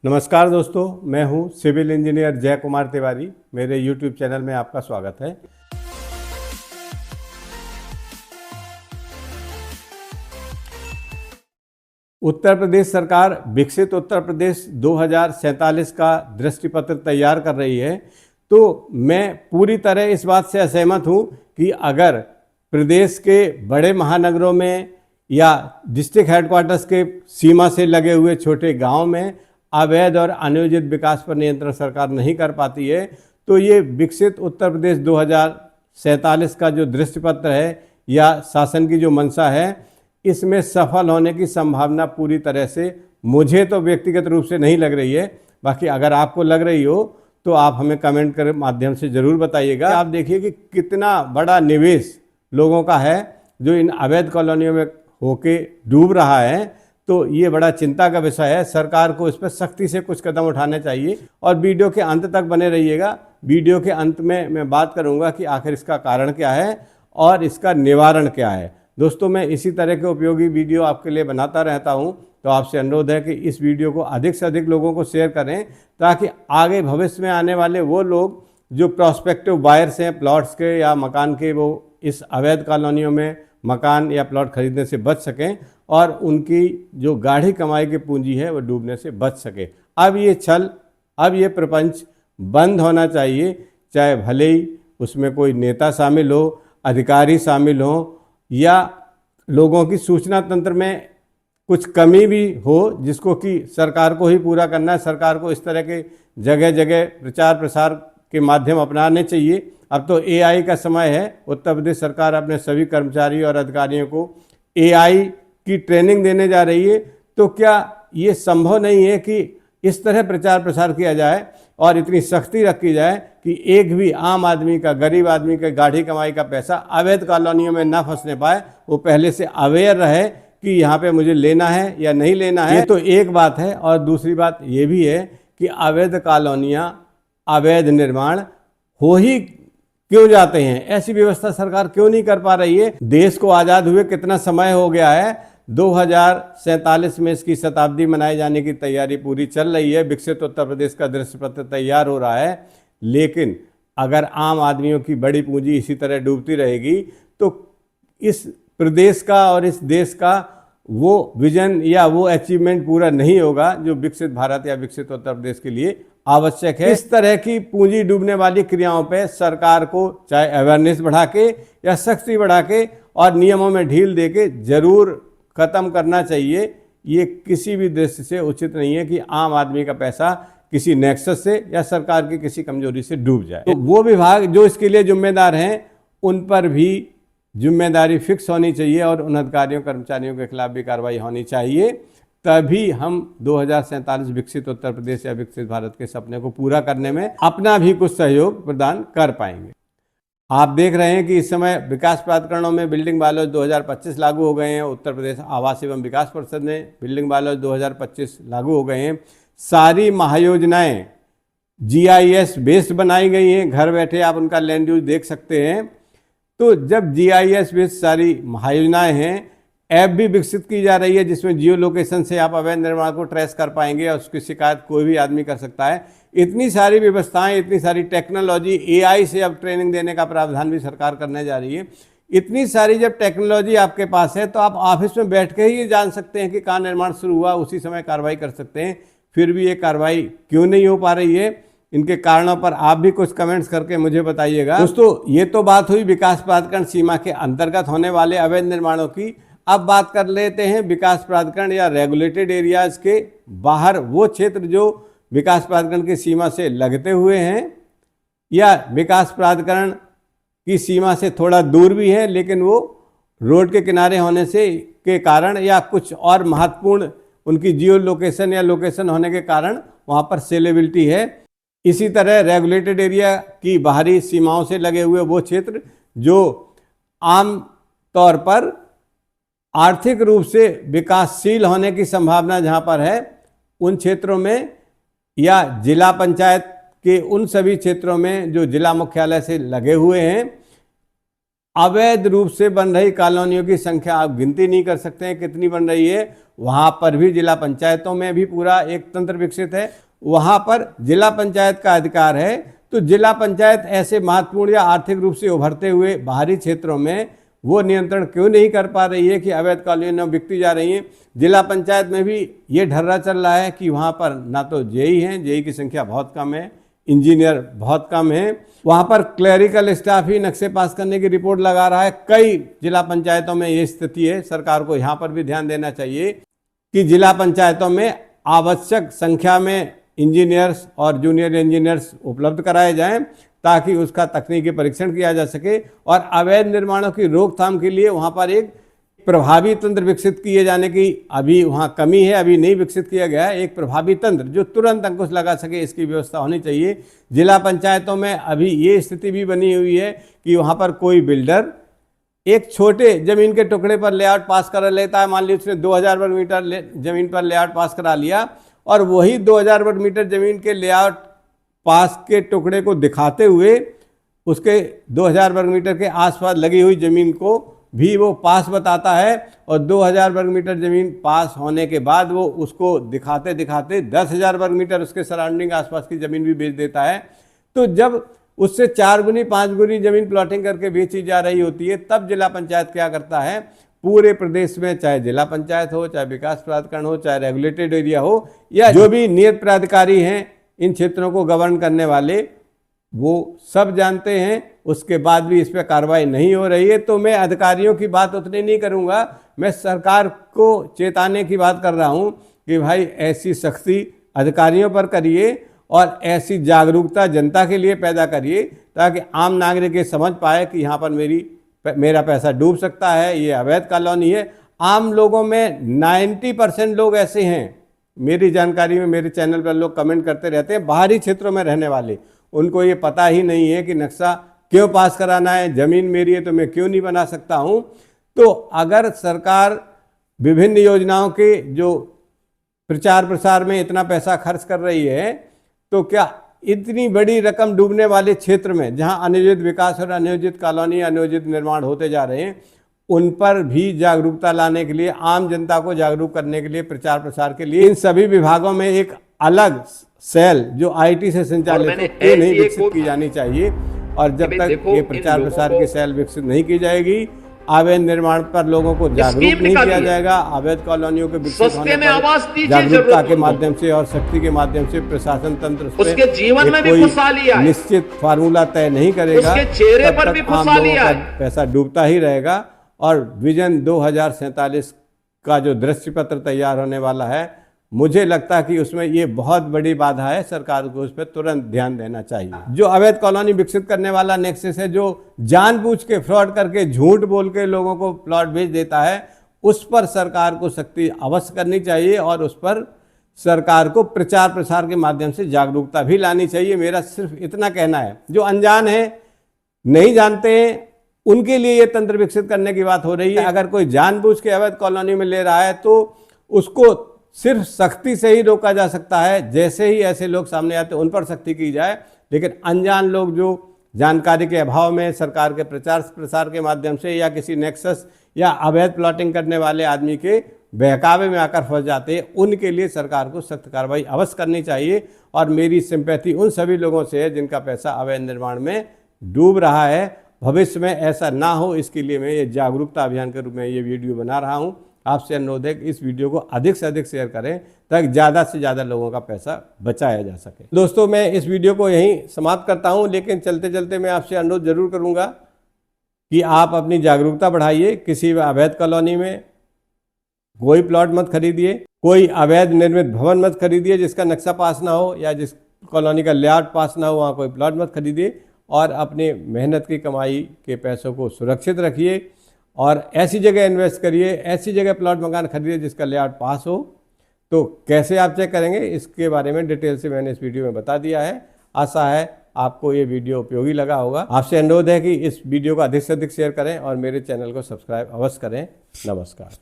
नमस्कार दोस्तों, मैं हूं सिविल इंजीनियर जय कुमार तिवारी। मेरे यूट्यूब चैनल में आपका स्वागत है। उत्तर प्रदेश सरकार विकसित उत्तर प्रदेश 2047 का दृष्टिपत्र तैयार कर रही है। तो मैं पूरी तरह इस बात से असहमत हूं कि अगर प्रदेश के बड़े महानगरों में या डिस्ट्रिक्ट हेडक्वार्टर्स के सीमा से लगे हुए छोटे गांव में अवैध और अनियोजित विकास पर नियंत्रण सरकार नहीं कर पाती है, तो ये विकसित उत्तर प्रदेश 2047 का जो दृष्टिपत्र है या शासन की जो मंशा है, इसमें सफल होने की संभावना पूरी तरह से मुझे तो व्यक्तिगत रूप से नहीं लग रही है। बाकी अगर आपको लग रही हो तो आप हमें कमेंट के माध्यम से ज़रूर बताइएगा। आप देखिए कि कितना बड़ा निवेश लोगों का है जो इन अवैध कॉलोनियों में होके डूब रहा है। तो ये बड़ा चिंता का विषय है। सरकार को इस पर सख्ती से कुछ कदम उठाने चाहिए और वीडियो के अंत तक बने रहिएगा। वीडियो के अंत में मैं बात करूंगा कि आखिर इसका कारण क्या है और इसका निवारण क्या है। दोस्तों, मैं इसी तरह के उपयोगी वीडियो आपके लिए बनाता रहता हूं, तो आपसे अनुरोध है कि इस वीडियो को अधिक से अधिक लोगों को शेयर करें, ताकि आगे भविष्य में आने वाले वो लोग जो प्रोस्पेक्टिव बायर्स हैं प्लॉट्स के या मकान के, वो इस अवैध कॉलोनियों में मकान या प्लॉट खरीदने से बच सकें और उनकी जो गाढ़ी कमाई की पूंजी है वो डूबने से बच सके। अब ये छल, अब ये प्रपंच बंद होना चाहिए। चाहे भले ही उसमें कोई नेता शामिल हो, अधिकारी शामिल हो, या लोगों की सूचना तंत्र में कुछ कमी भी हो, जिसको कि सरकार को ही पूरा करना है। सरकार को इस तरह के जगह जगह प्रचार प्रसार के माध्यम अपनाने चाहिए। अब तो एआई का समय है। उत्तर प्रदेश सरकार अपने सभी कर्मचारी और अधिकारियों को एआई की ट्रेनिंग देने जा रही है। तो क्या ये संभव नहीं है कि इस तरह प्रचार प्रसार किया जाए और इतनी सख्ती रखी जाए कि एक भी आम आदमी का, गरीब आदमी का गाढ़ी कमाई का पैसा अवैध कॉलोनियों में ना फंसने पाए, वो पहले से अवेयर रहे कि यहाँ पे मुझे लेना है या नहीं लेना है। ये तो एक बात है। और दूसरी बात ये भी है कि अवैध कॉलोनियाँ, अवैध निर्माण हो ही क्यों जाते हैं, ऐसी व्यवस्था सरकार क्यों नहीं कर पा रही है। देश को आज़ाद हुए कितना समय हो गया है, 2047 में इसकी शताब्दी मनाए जाने की तैयारी पूरी चल रही है। विकसित उत्तर प्रदेश का दृष्टिपत्र तैयार हो रहा है, लेकिन अगर आम आदमियों की बड़ी पूंजी इसी तरह डूबती रहेगी तो इस प्रदेश का और इस देश का वो विजन या वो अचीवमेंट पूरा नहीं होगा जो विकसित भारत या विकसित उत्तर प्रदेश के लिए आवश्यक है। इस तरह की पूंजी डूबने वाली क्रियाओं पे सरकार को चाहे अवेयरनेस बढ़ा के या सख्ती बढ़ा के और नियमों में ढील दे के जरूर खत्म करना चाहिए। ये किसी भी दृष्टि से उचित नहीं है कि आम आदमी का पैसा किसी नेक्सस से या सरकार की किसी कमजोरी से डूब जाए। तो वो विभाग जो इसके लिए जिम्मेदार हैं, उन पर भी जिम्मेदारी फिक्स होनी चाहिए और उन अधिकारियों कर्मचारियों के खिलाफ भी कार्रवाई होनी चाहिए। तभी हम 2047 विकसित उत्तर प्रदेश या विकसित भारत के सपने को पूरा करने में अपना भी कुछ सहयोग प्रदान कर पाएंगे। आप देख रहे हैं कि इस समय विकास प्राधिकरणों में बिल्डिंग बायलॉज 2025 लागू हो गए हैं। उत्तर प्रदेश आवास एवं विकास परिषद में बिल्डिंग बायलॉज 2025 लागू हो गए हैं। सारी महायोजनाएं जीआईएस बेस्ड बनाई गई हैं। घर बैठे आप उनका लैंड यूज देख सकते हैं। तो जब जीआईएस बेस्ड सारी महायोजनाएं हैं, ऐप भी विकसित की जा रही है जिसमें जियो लोकेशन से आप अवैध निर्माण को ट्रेस कर पाएंगे और उसकी शिकायत कोई भी आदमी कर सकता है। इतनी सारी व्यवस्थाएं, इतनी सारी टेक्नोलॉजी, एआई से अब ट्रेनिंग देने का प्रावधान भी सरकार करने जा रही है। इतनी सारी जब टेक्नोलॉजी आपके पास है तो आप ऑफिस में बैठ के ही जान सकते हैं कि कहाँ निर्माण शुरू हुआ, उसी समय कार्रवाई कर सकते हैं। फिर भी ये कार्रवाई क्यों नहीं हो पा रही है, इनके कारणों पर आप भी कुछ कमेंट्स करके मुझे बताइएगा। दोस्तों, ये तो बात हुई विकास प्राधिकरण सीमा के अंतर्गत होने वाले अवैध निर्माणों की। अब बात कर लेते हैं विकास प्राधिकरण या रेगुलेटेड एरियाज के बाहर वो क्षेत्र जो विकास प्राधिकरण की सीमा से लगते हुए हैं या विकास प्राधिकरण की सीमा से थोड़ा दूर भी है, लेकिन वो रोड के किनारे होने से के कारण या कुछ और महत्वपूर्ण उनकी जियो लोकेशन या लोकेशन होने के कारण वहाँ पर सेलेबिलिटी है। इसी तरह रेगुलेटेड एरिया की बाहरी सीमाओं से लगे हुए वो क्षेत्र जो आम तौर पर आर्थिक रूप से विकासशील होने की संभावना जहाँ पर है, उन क्षेत्रों में या जिला पंचायत के उन सभी क्षेत्रों में जो जिला मुख्यालय से लगे हुए हैं, अवैध रूप से बन रही कॉलोनियों की संख्या आप गिनती नहीं कर सकते हैं कितनी बन रही है। वहाँ पर भी जिला पंचायतों में भी पूरा एक तंत्र विकसित है, वहाँ पर जिला पंचायत का अधिकार है। तो जिला पंचायत ऐसे महत्वपूर्ण या आर्थिक रूप से उभरते हुए बाहरी क्षेत्रों में वो नियंत्रण क्यों नहीं कर पा रही है कि अवैध कॉलोनियां बिकती जा रही हैं। जिला पंचायत में भी ये ढर्रा चल रहा है कि वहाँ पर ना तो जेई हैं, जेई की संख्या बहुत कम है, इंजीनियर बहुत कम है, वहाँ पर क्लरिकल स्टाफ ही नक्शे पास करने की रिपोर्ट लगा रहा है। कई जिला पंचायतों में ये स्थिति है। सरकार को यहाँ पर भी ध्यान देना चाहिए कि जिला पंचायतों में आवश्यक संख्या में इंजीनियर्स और जूनियर इंजीनियर्स उपलब्ध कराए जाएं ताकि उसका तकनीकी परीक्षण किया जा सके और अवैध निर्माणों की रोकथाम के लिए वहाँ पर एक प्रभावी तंत्र विकसित किए जाने की अभी वहाँ कमी है, अभी नहीं विकसित किया गया है। एक प्रभावी तंत्र जो तुरंत अंकुश लगा सके इसकी व्यवस्था होनी चाहिए। जिला पंचायतों में अभी ये स्थिति भी बनी हुई है कि वहाँ पर कोई बिल्डर एक छोटे जमीन के टुकड़े पर लेआउट पास कर लेता है। मान लीजिए उसने 2000 वर्ग मीटर जमीन पर लेआउट पास करा लिया और वही 2000 वर्ग मीटर जमीन के लेआउट पास के टुकड़े को दिखाते हुए उसके 2000 वर्ग मीटर के आसपास लगी हुई जमीन को भी वो पास बताता है और 2000 वर्ग मीटर जमीन पास होने के बाद वो उसको दिखाते दिखाते 10,000 वर्ग मीटर उसके सराउंडिंग आसपास की जमीन भी बेच देता है। तो जब उससे 4 गुनी 5 गुनी जमीन प्लॉटिंग करके बेची जा रही होती है तब जिला पंचायत क्या करता है, पूरे प्रदेश में चाहे जिला पंचायत हो, चाहे विकास प्राधिकरण हो, चाहे रेगुलेटेड एरिया हो या जो भी नियत प्राधिकारी हैं इन क्षेत्रों को गवर्न करने वाले, वो सब जानते हैं। उसके बाद भी इस पर कार्रवाई नहीं हो रही है। तो मैं अधिकारियों की बात उतनी नहीं करूंगा, मैं सरकार को चेताने की बात कर रहा हूं कि भाई ऐसी सख्ती अधिकारियों पर करिए और ऐसी जागरूकता जनता के लिए पैदा करिए ताकि आम नागरिक ये समझ पाए कि यहाँ पर मेरा पैसा डूब सकता है, ये अवैध कॉलोनी है। आम लोगों में 90% लोग ऐसे हैं, मेरी जानकारी में मेरे चैनल पर लोग कमेंट करते रहते हैं, बाहरी क्षेत्रों में रहने वाले, उनको ये पता ही नहीं है कि नक्शा क्यों पास कराना है, ज़मीन मेरी है तो मैं क्यों नहीं बना सकता हूँ। तो अगर सरकार विभिन्न योजनाओं के जो प्रचार प्रसार में इतना पैसा खर्च कर रही है तो क्या इतनी बड़ी रकम डूबने वाले क्षेत्र में जहाँ अनियोजित विकास और अनियोजित कॉलोनी, अनियोजित निर्माण होते जा रहे हैं, उन पर भी जागरूकता लाने के लिए, आम जनता को जागरूक करने के लिए, प्रचार प्रसार के लिए इन सभी विभागों में एक अलग सेल जो आईटी से संचालित ये नहीं विकसित की जानी चाहिए। और जब तक ये प्रचार प्रसार की सेल विकसित नहीं की जाएगी, अवैध निर्माण पर लोगों को जागरूक नहीं किया जाएगा, अवैध कॉलोनियों के विकसित होने पर जागरूकता के माध्यम से और शक्ति के माध्यम से प्रशासन तंत्र उसके जीवन में भी खुशहाली आए निश्चित फार्मूला तय नहीं करेगा, चेहरे पर भी खुशहाली आए, पैसा डूबता ही रहेगा। और विजन 2047 का जो दृष्टि पत्र तैयार होने वाला है, मुझे लगता है कि उसमें ये बहुत बड़ी बाधा है। सरकार को उस पर तुरंत ध्यान देना चाहिए। जो अवैध कॉलोनी विकसित करने वाला नेक्सस है, जो जानबूझ के फ्रॉड करके झूठ बोल के लोगों को प्लॉट बेच देता है, उस पर सरकार को सख्ती अवश्य करनी चाहिए और उस पर सरकार को प्रचार प्रसार के माध्यम से जागरूकता भी लानी चाहिए। मेरा सिर्फ इतना कहना है। जो अनजान है, नहीं जानते हैं, उनके लिए ये तंत्र विकसित करने की बात हो रही है। अगर कोई जानबूझ के अवैध कॉलोनी में ले रहा है तो उसको सिर्फ सख्ती से ही रोका जा सकता है। जैसे ही ऐसे लोग सामने आते उन पर सख्ती की जाए, लेकिन अनजान लोग जो जानकारी के अभाव में सरकार के प्रचार प्रसार के माध्यम से या किसी नेक्सस या अवैध प्लॉटिंग करने वाले आदमी के बहकावे में आकर फंस जाते हैं, उनके लिए सरकार को सख्त कार्रवाई अवश्य करनी चाहिए। और मेरी सिंपैथी उन सभी लोगों से है जिनका पैसा अवैध निर्माण में डूब रहा है। भविष्य में ऐसा ना हो, इसके लिए मैं ये जागरूकता अभियान के रूप में ये वीडियो बना रहा हूँ। आपसे अनुरोध है कि इस वीडियो को अधिक से अधिक शेयर करें ताकि ज़्यादा से ज़्यादा लोगों का पैसा बचाया जा सके। दोस्तों, मैं इस वीडियो को यहीं समाप्त करता हूं, लेकिन चलते चलते मैं आपसे अनुरोध जरूर करूंगा कि आप अपनी जागरूकता बढ़ाइए। किसी अवैध कॉलोनी में कोई प्लॉट मत खरीदिए, कोई अवैध निर्मित भवन मत खरीदिए जिसका नक्शा पास ना हो या जिस कॉलोनी का लेआउट पास ना हो, वहाँ कोई प्लॉट मत खरीदिए और अपने मेहनत की कमाई के पैसों को सुरक्षित रखिए और ऐसी जगह इन्वेस्ट करिए, ऐसी जगह प्लॉट मकान खरीदिए जिसका लेआउट पास हो। तो कैसे आप चेक करेंगे, इसके बारे में डिटेल से मैंने इस वीडियो में बता दिया है। आशा है आपको ये वीडियो उपयोगी लगा होगा। आपसे अनुरोध है कि इस वीडियो को अधिक से अधिक शेयर करें और मेरे चैनल को सब्सक्राइब अवश्य करें। नमस्कार।